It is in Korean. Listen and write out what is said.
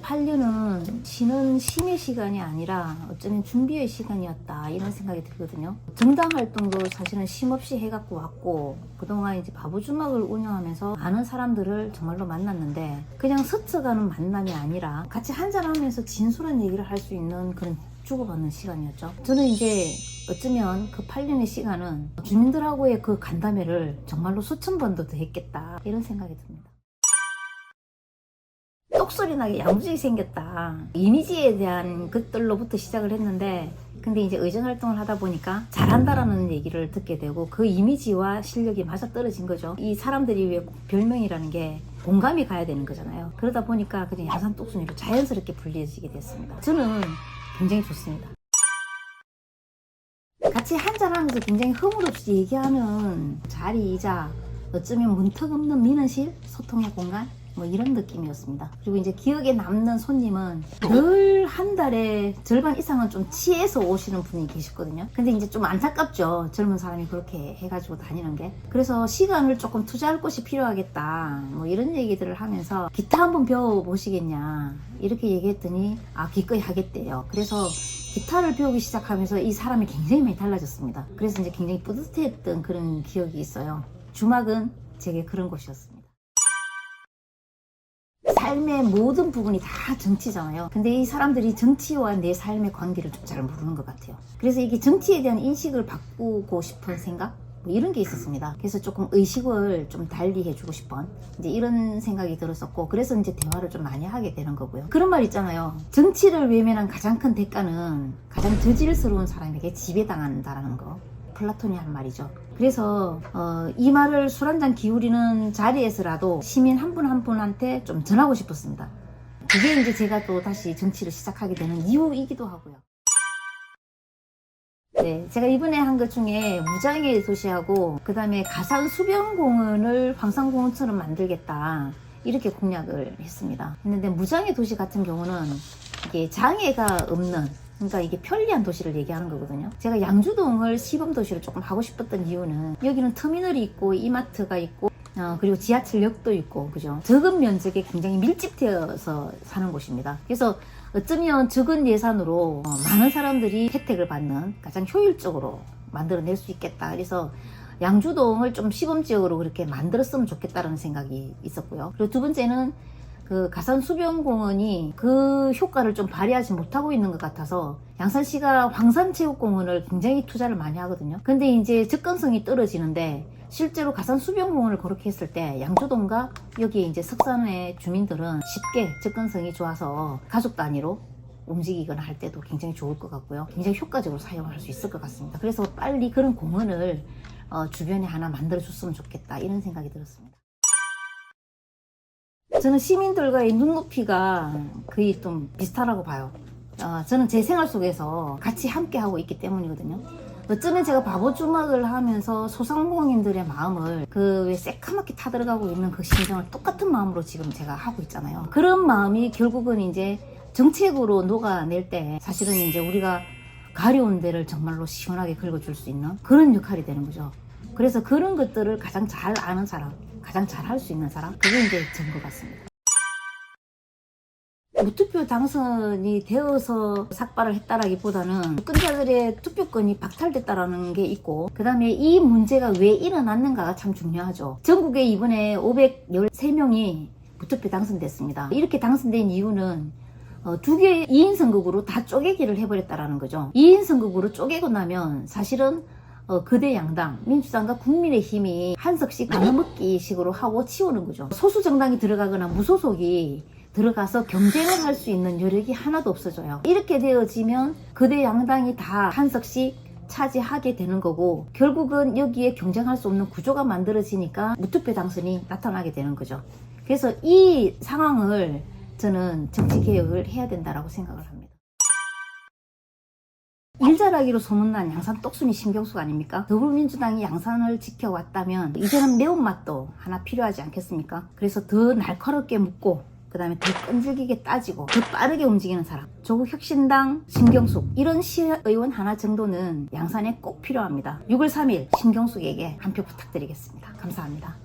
8년은 쉬는 쉼의 시간이 아니라 어쩌면 준비의 시간이었다 이런 생각이 들거든요. 정당 활동도 사실은 쉼 없이 해갖고 왔고 그동안 이제 바보주막을 운영하면서 많은 사람들을 정말로 만났는데 그냥 스쳐가는 만남이 아니라 같이 한잔하면서 진솔한 얘기를 할 수 있는 그런 주고받는 시간이었죠. 저는 이제 어쩌면 그 8년의 시간은 주민들하고의 그 간담회를 정말로 수천 번도 더 했겠다 이런 생각이 듭니다. 똑소리 나게 야무지게 생겼다. 이미지에 대한 것들로부터 시작을 했는데 근데 이제 의정활동을 하다 보니까 잘한다라는 얘기를 듣게 되고 그 이미지와 실력이 맞아떨어진 거죠. 이 사람들이 왜 별명이라는 게 공감이 가야 되는 거잖아요. 그러다 보니까 그냥 야산 똑순이로 자연스럽게 불리어지게 됐습니다. 저는 굉장히 좋습니다. 같이 한잔하면서 굉장히 허물없이 얘기하는 자리이자 어쩌면 문턱 없는 민원실, 소통의 공간 뭐 이런 느낌이었습니다. 그리고 이제 기억에 남는 손님은 늘 한 달에 절반 이상은 좀 취해서 오시는 분이 계셨거든요. 근데 이제 좀 안타깝죠. 젊은 사람이 그렇게 해가지고 다니는 게. 그래서 시간을 조금 투자할 곳이 필요하겠다. 뭐 이런 얘기들을 하면서 기타 한번 배워보시겠냐. 이렇게 얘기했더니 기꺼이 하겠대요. 그래서 기타를 배우기 시작하면서 이 사람이 굉장히 많이 달라졌습니다. 그래서 이제 굉장히 뿌듯했던 그런 기억이 있어요. 주막은 제게 그런 곳이었습니다. 삶의 모든 부분이 다 정치잖아요. 근데 이 사람들이 정치와 내 삶의 관계를 좀 잘 모르는 것 같아요. 그래서 이게 정치에 대한 인식을 바꾸고 싶은 생각? 뭐 이런 게 있었습니다. 그래서 조금 의식을 좀 달리 해주고 싶은 이제 이런 생각이 들었었고 그래서 이제 대화를 좀 많이 하게 되는 거고요. 그런 말 있잖아요. 정치를 외면한 가장 큰 대가는 가장 저질스러운 사람에게 지배당한다라는 거. 플라톤이 한 말이죠. 그래서 이 말을 술 한잔 기울이는 자리에서라도 시민 한 분 한 분한테 좀 전하고 싶었습니다. 그게 이제 제가 또 다시 정치를 시작하게 되는 이유이기도 하고요. 네, 제가 이번에 한 것 중에 무장의 도시하고 그 다음에 가상 수변공원을 황산공원처럼 만들겠다 이렇게 공약을 했습니다. 했는데 무장의 도시 같은 경우는 이게 장애가 없는 그러니까 이게 편리한 도시를 얘기하는 거거든요. 제가 양주동을 시범도시로 조금 하고 싶었던 이유는 여기는 터미널이 있고 이마트가 있고 그리고 지하철역도 있고 그죠. 적은 면적에 굉장히 밀집되어서 사는 곳입니다. 그래서 어쩌면 적은 예산으로 많은 사람들이 혜택을 받는 가장 효율적으로 만들어낼 수 있겠다. 그래서 양주동을 좀 시범지역으로 그렇게 만들었으면 좋겠다는 생각이 있었고요. 그리고 두 번째는 그 가산수변공원이 그 효과를 좀 발휘하지 못하고 있는 것 같아서 양산시가 황산체육공원을 굉장히 투자를 많이 하거든요. 근데 이제 접근성이 떨어지는데 실제로 가산수변공원을 그렇게 했을 때 양주동과 여기에 이제 석산의 주민들은 쉽게 접근성이 좋아서 가족 단위로 움직이거나 할 때도 굉장히 좋을 것 같고요. 굉장히 효과적으로 사용할 수 있을 것 같습니다. 그래서 빨리 그런 공원을 주변에 하나 만들어줬으면 좋겠다 이런 생각이 들었습니다. 저는 시민들과의 눈높이가 거의 좀 비슷하다고 봐요. 저는 제 생활 속에서 같이 함께 하고 있기 때문이거든요. 어쩌면 제가 바보주막을 하면서 소상공인들의 마음을 그 왜 새카맣게 타들어가고 있는 그 심정을 똑같은 마음으로 지금 제가 하고 있잖아요. 그런 마음이 결국은 이제 정책으로 녹아낼 때 사실은 이제 우리가 가려운 데를 정말로 시원하게 긁어줄 수 있는 그런 역할이 되는 거죠. 그래서 그런 것들을 가장 잘 아는 사람, 가장 잘 할 수 있는 사람, 그게 이제 저인 것 같습니다. 무투표 당선이 되어서 삭발을 했다라기보다는 유권자들의 투표권이 박탈됐다라는 게 있고 그 다음에 이 문제가 왜 일어났는가가 참 중요하죠. 전국에 이번에 513명이 무투표 당선됐습니다. 이렇게 당선된 이유는 두 개의 2인 선거구로 다 쪼개기를 해버렸다라는 거죠. 2인 선거구로 쪼개고 나면 사실은 거대 양당, 민주당과 국민의힘이 한 석씩 나눠먹기 식으로 하고 치우는 거죠. 소수 정당이 들어가거나 무소속이 들어가서 경쟁을 할 수 있는 여력이 하나도 없어져요. 이렇게 되어지면 거대 양당이 다 한 석씩 차지하게 되는 거고 결국은 여기에 경쟁할 수 없는 구조가 만들어지니까 무투표 당선이 나타나게 되는 거죠. 그래서 이 상황을 저는 정치개혁을 해야 된다고 생각을 합니다. 일잘하기로 소문난 양산 똑순이 신경숙 아닙니까? 더불어민주당이 양산을 지켜왔다면 이제는 매운맛도 하나 필요하지 않겠습니까? 그래서 더 날카롭게 묻고 그 다음에 더 끈질기게 따지고 더 빠르게 움직이는 사람, 조국혁신당 신경숙 이런 시의원 하나 정도는 양산에 꼭 필요합니다. 6월 3일 신경숙에게 한 표 부탁드리겠습니다. 감사합니다.